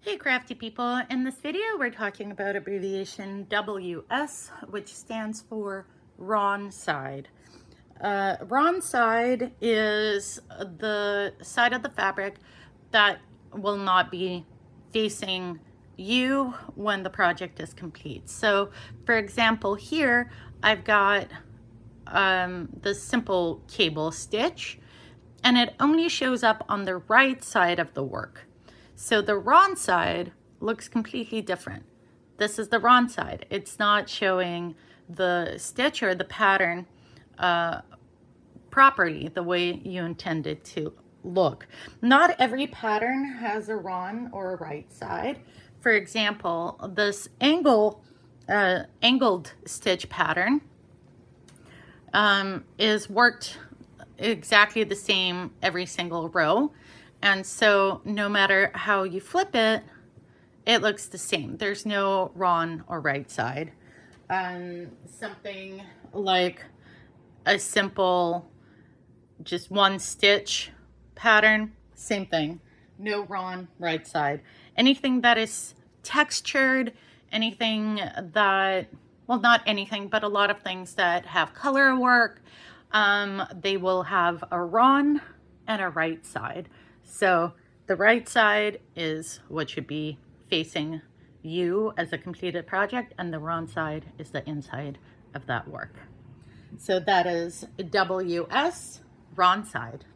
Hey crafty people, in this video we're talking about abbreviation WS, which stands for wrong side. Wrong side is the side of the fabric that will not be facing you when the project is complete. So for example here I've got the simple cable stitch and it only shows up on the right side of the work. So the wrong side looks completely different. This is the wrong side. It's not showing the stitch or the pattern properly the way you intended to look. Not every pattern has a wrong or a right side. For example, this angled stitch pattern is worked exactly the same every single row. And so no matter how you flip it, it looks the same. There's no wrong or right side. Something like a simple, just one stitch pattern, same thing. No wrong, right side. Anything that is textured, anything that, well, not anything, but a lot of things that have color work, they will have a wrong and a right side. So the right side is what should be facing you as a completed project, and the wrong side is the inside of that work. So that is WS, wrong side.